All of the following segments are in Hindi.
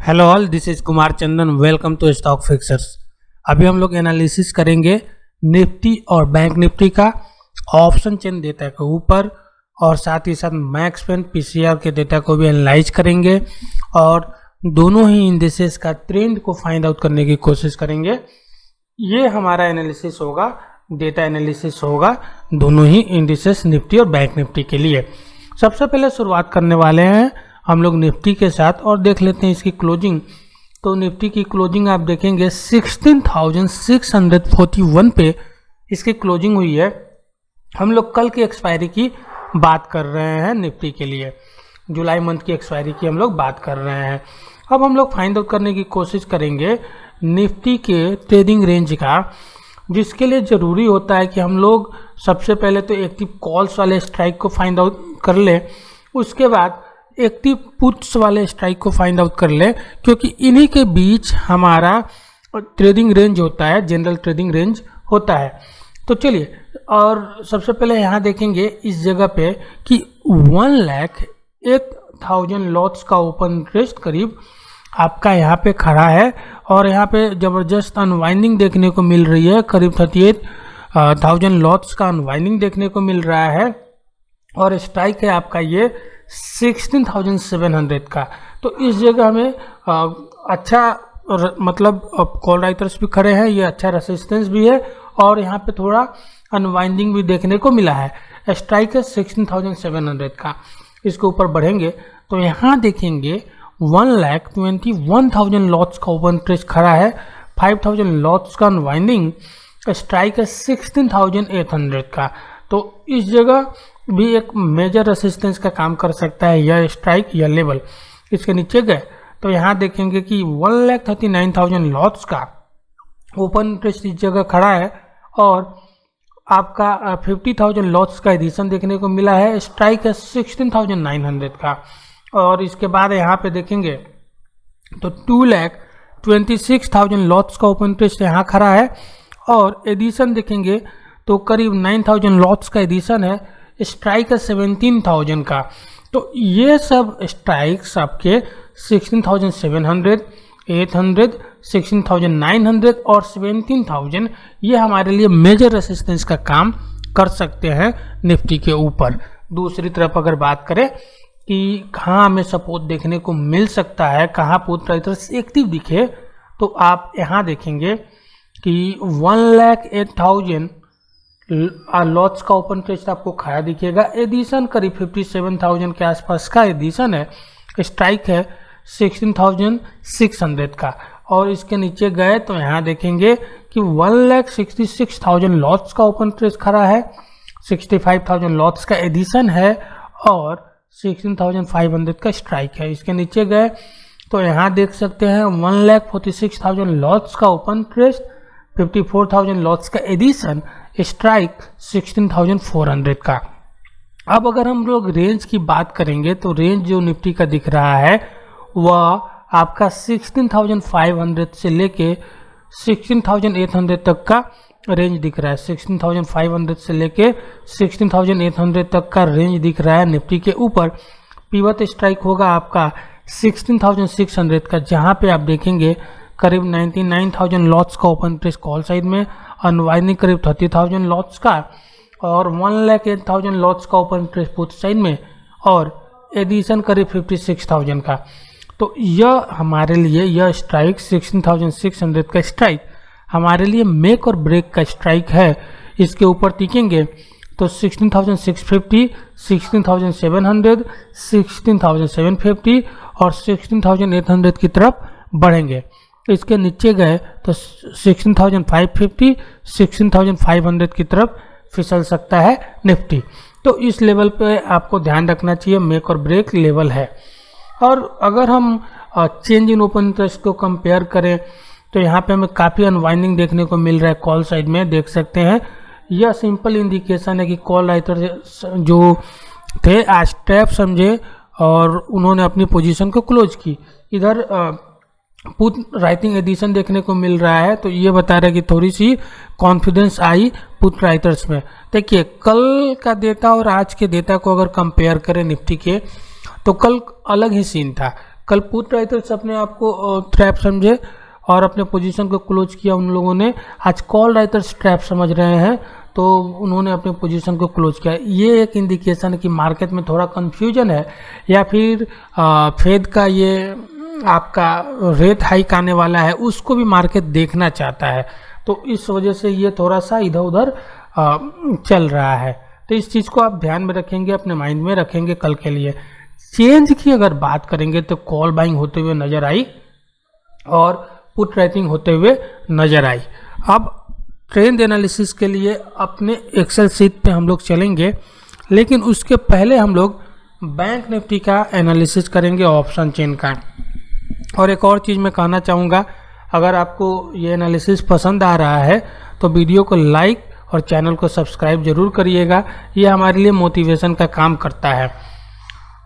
Hello all, this is Kumar Chandan. Welcome to stock fixers. अभी हम लोग एनालिसिस करेंगे निफ्टी और बैंक निफ्टी का ऑप्शन चेन डेटा के ऊपर, और साथ ही साथ मैक्स पेन पीसीआर के डेटा को भी एनालाइज करेंगे और दोनों ही इंडिसेस का ट्रेंड को फाइंड आउट करने की कोशिश करेंगे। ये हमारा एनालिसिस होगा, डेटा एनालिसिस होगा दोनों ही इंडिसेस निफ्टी और बैंक निफ्टी के लिए। सबसे पहले शुरुआत करने वाले हैं हम लोग निफ्टी के साथ और देख लेते हैं इसकी क्लोजिंग। तो निफ्टी की क्लोजिंग आप देखेंगे 16,641 पे इसकी क्लोजिंग हुई है। हम लोग कल की एक्सपायरी की बात कर रहे हैं निफ्टी के लिए, जुलाई मंथ की एक्सपायरी की हम लोग बात कर रहे हैं। अब हम लोग फाइंड आउट करने की कोशिश करेंगे निफ्टी के ट्रेडिंग रेंज का, जिसके लिए ज़रूरी होता है कि हम लोग सबसे पहले तो एक्टिव कॉल्स वाले स्ट्राइक को फाइंड आउट कर ले, उसके बाद एक्टिव पुट्स वाले स्ट्राइक को फाइंड आउट कर ले, क्योंकि इन्हीं के बीच हमारा ट्रेडिंग रेंज होता है, जनरल ट्रेडिंग रेंज होता है। तो चलिए, और सबसे पहले यहाँ देखेंगे इस जगह पे कि 1,08,000 लॉट्स का ओपन इंटरेस्ट करीब आपका यहाँ पे खड़ा है, और यहाँ पे ज़बरदस्त अनवाइंडिंग देखने को मिल रही है। करीब 38,000 लॉट्स का अनवाइंडिंग देखने को मिल रहा है, और स्ट्राइक है आपका ये 16,700 का। तो इस जगह हमें अच्छा मतलब कॉल राइटर्स भी खड़े हैं, ये अच्छा रेसिस्टेंस भी है, और यहाँ पे थोड़ा अनवाइंडिंग भी देखने को मिला है। स्ट्राइक है 16,700 का। इसके ऊपर बढ़ेंगे तो यहाँ देखेंगे 1,21,000 लॉट्स का ओपन इंटरेस्ट खड़ा है, 5,000 लॉट्स का अनवाइंडिंग, स्ट्राइक है 16,800 का। तो इस जगह भी एक मेजर रेसिस्टेंस का काम कर सकता है यह स्ट्राइक या लेवल। इसके नीचे गए तो यहाँ देखेंगे कि 1,39,000 लॉट्स का ओपन इंटरेस्ट इस जगह खड़ा है, और आपका 50,000 लॉट्स का एडिशन देखने को मिला है। स्ट्राइक है 16,900 का। और इसके बाद यहाँ पे देखेंगे तो 2,26,000 लॉट्स का ओपन इंटरेस्ट यहाँ खड़ा है, और एडिशन देखेंगे तो करीब 9,000 लॉट्स का एडिशन है। स्ट्राइक है 17,000 का। तो ये सब स्ट्राइक्स आपके 16,700, 800, 16,900 और 17,000 ये हमारे लिए मेजर रेसिस्टेंस का काम कर सकते हैं निफ्टी के ऊपर। दूसरी तरफ अगर बात करें कि कहाँ हमें सपोर्ट देखने को मिल सकता है, कहाँ पुट राइटर्स एक्टिव दिखे, तो आप यहाँ देखेंगे कि 1,08,000 लॉट्स का ओपन इंटरेस्ट आपको खड़ा दिखेगा। एडिशन करीब 57,000 के आसपास का एडिशन है। स्ट्राइक है 16,600 का। और इसके नीचे गए तो यहाँ देखेंगे कि 1,66,000 लॉट्स का ओपन इंटरेस्ट खड़ा है, 65,000 लॉट्स का एडिशन है, और 16,500 का स्ट्राइक है। इसके नीचे गए तो यहाँ देख सकते हैं 1,46,000 लॉट्स का ओपन इंटरेस्ट, 54,000 लॉट्स का एडिशन, स्ट्राइक 16,400 का। अब अगर हम लोग रेंज की बात करेंगे तो रेंज जो निफ्टी का दिख रहा है वह आपका 16,500 से लेके 16,800 तक का रेंज दिख रहा है। 16,500 से लेके 16,800 तक का रेंज दिख रहा है निफ्टी के ऊपर। पिवट स्ट्राइक होगा आपका 16,600 का, जहां पे आप देखेंगे करीब 99,000 लॉट्स का ओपन इंटरेस्ट कॉल साइड में, अनवाइंडिंग करीब 30,000 लॉट्स का, और 1,08,000 लॉट्स का ओपन इंटरेस्ट पुट साइड में, और एडिशन करीब 56,000 का। तो यह हमारे लिए यह स्ट्राइक 16,600 का स्ट्राइक हमारे लिए मेक और ब्रेक का स्ट्राइक है। इसके ऊपर टिकेंगे तो 16,650, 16,700, 16,750 और 16,800 की तरफ बढ़ेंगे। इसके नीचे गए तो 16,550, 16,500 की तरफ फिसल सकता है निफ्टी। तो इस लेवल पे आपको ध्यान रखना चाहिए, मेक और ब्रेक लेवल है। और अगर हम चेंज इन ओपन इंटरेस्ट को कंपेयर करें तो यहाँ पे हमें काफ़ी अनवाइंडिंग देखने को मिल रहा है कॉल साइड में, देख सकते हैं। यह सिंपल इंडिकेशन है कि कॉल राइटर जो थे आज ट्रैप समझे और उन्होंने अपनी पोजीशन को क्लोज की। इधर पुट राइटिंग एडिशन देखने को मिल रहा है, तो ये बता रहा है कि थोड़ी सी कॉन्फिडेंस आई पुट राइटर्स में। देखिए, कल का डेटा और आज के डेटा को अगर कंपेयर करें निफ्टी के, तो कल अलग ही सीन था। कल पुट राइटर्स अपने आप को ट्रैप समझे और अपने पोजीशन को क्लोज किया उन लोगों ने, आज कॉल राइटर्स ट्रैप समझ रहे हैं तो उन्होंने अपने पोजीशन को क्लोज किया। ये एक इंडिकेशन है कि मार्केट में थोड़ा कंफ्यूजन है या फिर फेड का ये आपका रेट हाइक आने वाला है उसको भी मार्केट देखना चाहता है, तो इस वजह से ये थोड़ा सा इधर उधर चल रहा है। तो इस चीज़ को आप ध्यान में रखेंगे, अपने माइंड में रखेंगे कल के लिए। चेंज की अगर बात करेंगे तो कॉल बाइंग होते हुए नजर आई और पुट राइटिंग होते हुए नजर आई। अब ट्रेंड एनालिसिस के लिए अपने एक्सेल सीट पे हम लोग चलेंगे, लेकिन उसके पहले हम लोग बैंक निफ्टी का एनालिसिस करेंगे, ऑप्शन चेन का। और एक और चीज़ मैं कहना चाहूँगा, अगर आपको ये एनालिसिस पसंद आ रहा है तो वीडियो को लाइक और चैनल को सब्सक्राइब जरूर करिएगा, ये हमारे लिए मोटिवेशन का काम करता है।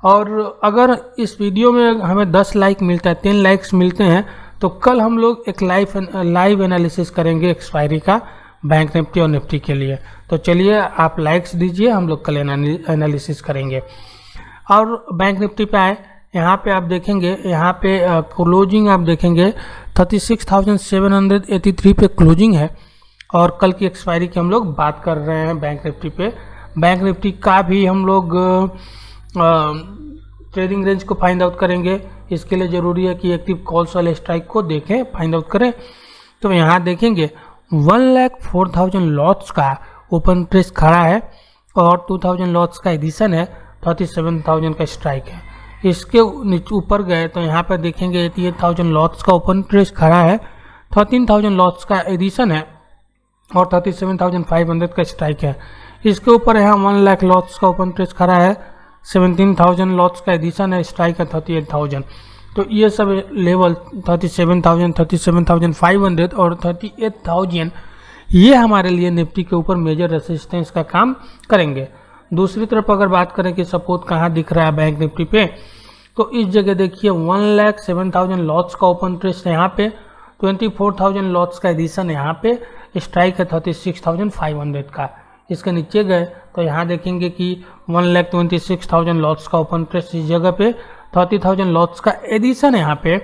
और अगर इस वीडियो में हमें 10 लाइक मिलता है, 10 लाइक्स मिलते हैं, तो कल हम लोग एक लाइव एनालिसिस करेंगे एक्सपायरी का बैंक निफ्टी और निफ्टी के लिए। तो चलिए आप लाइक्स दीजिए, हम लोग कल एनालिसिस करेंगे। और बैंक निफ्टी पे आए, यहाँ पे आप देखेंगे, यहाँ पे क्लोजिंग आप देखेंगे 36,783 पे क्लोजिंग है और कल की एक्सपायरी की हम लोग बात कर रहे हैं बैंक निफ्टी पे। बैंक निफ्टी का भी हम लोग ट्रेडिंग रेंज को फाइंड आउट करेंगे, इसके लिए ज़रूरी है कि एक्टिव कॉल्स वाले स्ट्राइक को देखें, फाइंड आउट करें। तो यहाँ देखेंगे 1,04,000 लॉट्स का ओपन इंटरेस्ट खड़ा है और 2,000 लॉट्स का एडिशन है, 37,000 का स्ट्राइक है। इसके ऊपर गए तो यहाँ पर देखेंगे 88,000 लॉट्स का ओपन इंटरेस्ट खड़ा है, 13,000 लॉट्स का एडिशन है और 37,500 का स्ट्राइक है। इसके ऊपर यहाँ 1 लाख लॉट्स का ओपन इंटरेस्ट खड़ा है, 17,000 लॉट्स का एडिशन है, स्ट्राइक है 38,000। तो ये सब लेवल 37,000, 37,500 और 38,000 ये हमारे लिए निफ्टी के ऊपर मेजर रेसिस्टेंस का काम करेंगे। दूसरी तरफ अगर बात करें कि सपोर्ट कहाँ दिख रहा है बैंक निफ्टी पे, तो इस जगह देखिए 1,07,000 लॉट्स का ओपन इंटरेस्ट है यहाँ पे, 24,000 लॉट्स का एडिशन यहाँ पे, स्ट्राइक है 36,500 का। इसके नीचे गए तो यहाँ देखेंगे कि 1,26,000 लॉट्स का ओपन इंटरेस्ट इस जगह पे, 30,000 लॉट्स का एडिशन यहाँ पे,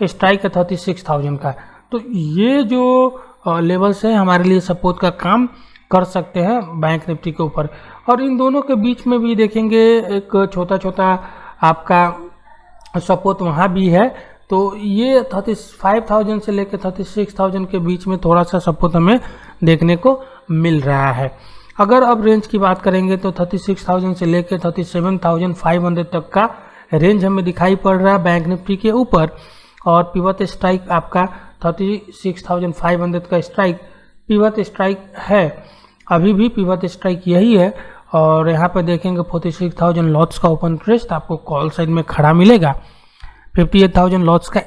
स्ट्राइक है 36,000 का। तो ये जो लेवल्स है हमारे लिए सपोर्ट का काम कर सकते हैं बैंक निफ्टी के ऊपर। और इन दोनों के बीच में भी देखेंगे एक छोटा छोटा आपका सपोर्ट वहाँ भी है, तो ये 35,000 से लेकर 36,000 के बीच में थोड़ा सा सपोर्ट हमें देखने को मिल रहा है। अगर अब रेंज की बात करेंगे तो 36,000 से लेकर 37,500 तक का रेंज हमें दिखाई पड़ रहा है बैंक निफ्टी के ऊपर। और पिवट स्ट्राइक आपका 36,500 का स्ट्राइक पिवट स्ट्राइक है, अभी भी पिवट स्ट्राइक यही है। और यहाँ पर देखेंगे 46,000 लॉट्स का ओपन इंटरेस्ट आपको कॉल साइड में खड़ा मिलेगा, 58,000 लॉट्स का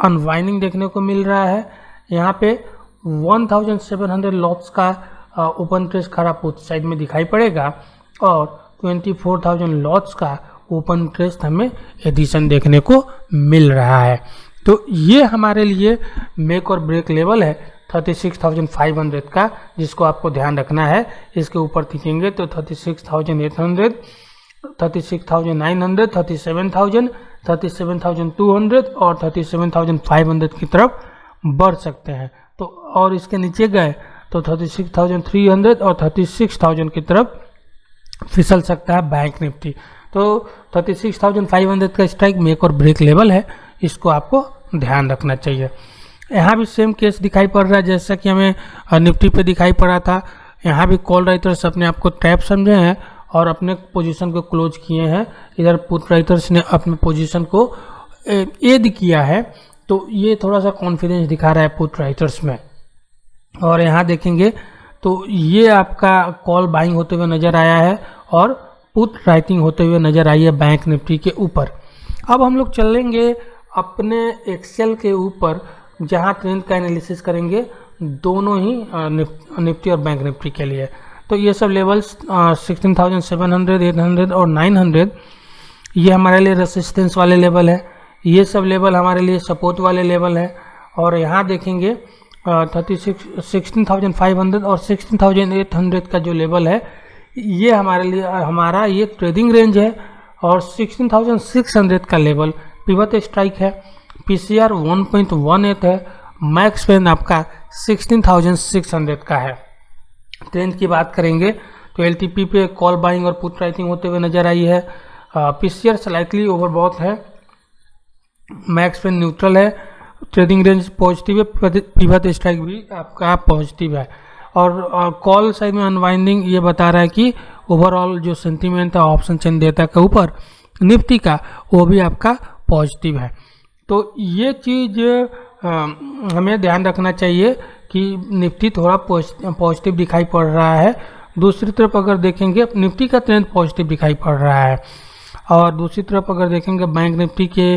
अनवाइंडिंग देखने को मिल रहा है। यहाँ पे 1,700 लॉट्स का ओपन इंटरेस्ट खड़ा पुट साइड में दिखाई पड़ेगा और 24,000 लॉट्स का ओपन इंटरेस्ट हमें एडिशन देखने को मिल रहा है। तो ये हमारे लिए मेक और ब्रेक लेवल है 36,500 का, जिसको आपको ध्यान रखना है। इसके ऊपर दिखेंगे तो 36,800, 36,900, 37,000, 37,200 और 37,500 की तरफ बढ़ सकते हैं। तो और इसके नीचे गए तो 36,300 और 36,000 की तरफ फिसल सकता है बैंक निफ्टी। तो 36,500 का स्ट्राइक मेक और ब्रेक लेवल है, इसको आपको ध्यान रखना चाहिए। यहाँ भी सेम केस दिखाई पड़ रहा है जैसा कि हमें निफ्टी पे दिखाई पड़ा था। यहाँ भी कॉल राइटर्स अपने आप को ट्रैप समझे हैं और अपने पोजीशन को क्लोज किए हैं। इधर पुट राइटर्स ने अपने पोजीशन को एड किया है, तो ये थोड़ा सा कॉन्फिडेंस दिखा रहा है पुट राइटर्स में। और यहाँ देखेंगे तो ये आपका कॉल बाइंग होते हुए नज़र आया है और पुट राइटिंग होते हुए नज़र आई है बैंक निफ्टी के ऊपर। अब हम लोग चलेंगे अपने एक्सेल के ऊपर, जहाँ ट्रेंड का एनालिसिस करेंगे दोनों ही निफ्टी और बैंक निफ्टी के लिए। तो ये सब लेवल्स 16,700, 800 और 900 ये हमारे लिए रेसिस्टेंस वाले लेवल है। ये सब लेवल हमारे लिए सपोर्ट वाले लेवल है। और यहाँ देखेंगे 16,500 और 16,800 का जो लेवल है ये हमारे लिए हमारा ये ट्रेडिंग रेंज है। और 16,600 का लेवल पिवट स्ट्राइक है, PCR 1.18 है, मैक्स स्पैन आपका 16,600 का है। ट्रेंड की बात करेंगे तो LTP पे कॉल बाइंग और पुट राइटिंग होते हुए नजर आई है। PCR स्लाइटली ओवरबॉट है, मैक्स स्पैन न्यूट्रल है, ट्रेडिंग रेंज पॉजिटिव है, पिवट स्ट्राइक भी आपका पॉजिटिव है। और कॉल साइड में अनवाइंडिंग ये बता रहा है कि ओवरऑल जो सेंटीमेंट है ऑप्शन चेन डेटा के ऊपर निफ्टी का वो भी आपका पॉजिटिव है। तो ये चीज़ हमें ध्यान रखना चाहिए कि निफ्टी थोड़ा पॉजिटिव दिखाई पड़ रहा है। दूसरी तरफ अगर देखेंगे निफ्टी का ट्रेंड पॉजिटिव दिखाई पड़ रहा है, और दूसरी तरफ अगर देखेंगे बैंक निफ्टी के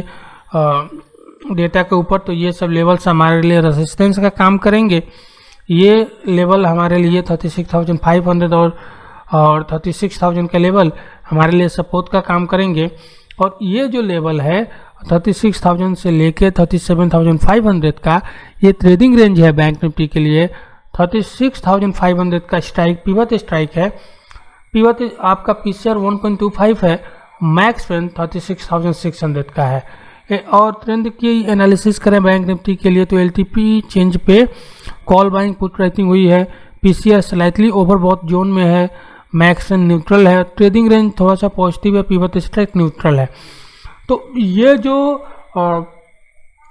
डेटा के ऊपर तो ये सब लेवल्स हमारे लिए रेजिस्टेंस का काम करेंगे। ये लेवल हमारे लिए 36,500 और 36,000 का लेवल हमारे लिए सपोर्ट का काम करेंगे। और ये जो लेवल है 36,000 से लेके 37,500 का, ये ट्रेडिंग रेंज है बैंक निफ्टी के लिए। 36,500 का स्ट्राइक पिवट स्ट्राइक है, पिवट आपका PCR 1.25 है, मैक्स स्पैन 36,600 का है। और ट्रेंड की एनालिसिस करें बैंक निफ्टी के लिए तो LTP चेंज पे कॉल बाइंग पुट राइटिंग हुई है, PCR स्लाइटली ओवरबॉट जोन में है, मैक्स स्पैन न्यूट्रल है, ट्रेडिंग रेंज थोड़ा सा पॉजिटिव है, पिवट स्ट्राइक न्यूट्रल है। तो ये जो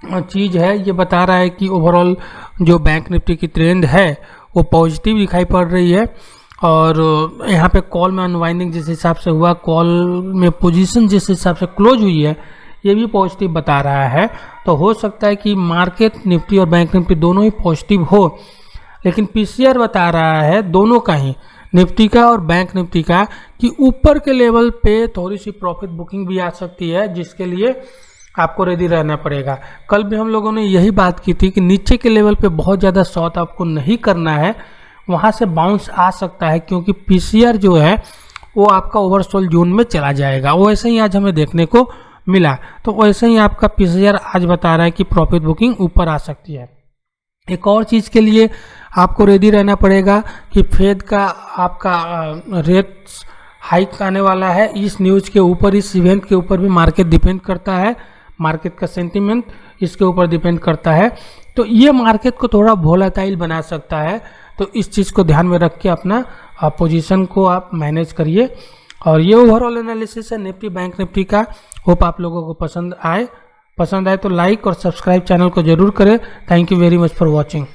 चीज़ है ये बता रहा है कि ओवरऑल जो बैंक निफ्टी की ट्रेंड है वो पॉजिटिव दिखाई पड़ रही है। और यहाँ पे कॉल में अनवाइंडिंग जिस हिसाब से हुआ, कॉल में पोजीशन जिस हिसाब से क्लोज हुई है ये भी पॉजिटिव बता रहा है। तो हो सकता है कि मार्केट निफ्टी और बैंक निफ्टी दोनों ही पॉजिटिव हो, लेकिन PCR बता रहा है दोनों का ही, निफ्टी का और बैंक निफ्टी का, कि ऊपर के लेवल पे थोड़ी सी प्रॉफिट बुकिंग भी आ सकती है, जिसके लिए आपको रेडी रहना पड़ेगा। कल भी हम लोगों ने यही बात की थी कि नीचे के लेवल पे बहुत ज़्यादा शॉर्ट आपको नहीं करना है, वहाँ से बाउंस आ सकता है, क्योंकि PCR जो है वो आपका ओवरसोल्ड जोन में चला जाएगा। वो ऐसे ही आज हमें देखने को मिला। तो वैसे ही आपका PCR आज बता रहा है कि प्रॉफिट बुकिंग ऊपर आ सकती है। एक और चीज़ के लिए आपको रेडी रहना पड़ेगा कि फेड का आपका रेट्स हाइक आने वाला है। इस न्यूज़ के ऊपर, इस इवेंट के ऊपर भी मार्केट डिपेंड करता है, मार्केट का सेंटीमेंट इसके ऊपर डिपेंड करता है। तो ये मार्केट को थोड़ा वोलेटाइल बना सकता है। तो इस चीज़ को ध्यान में रख के अपना पोजीशन को आप मैनेज करिए। और ये ओवरऑल एनालिसिस है निफ्टी बैंक निफ्टी का। होप आप लोगों को पसंद आए तो लाइक और सब्सक्राइब चैनल को जरूर करें। Thank you very much for watching.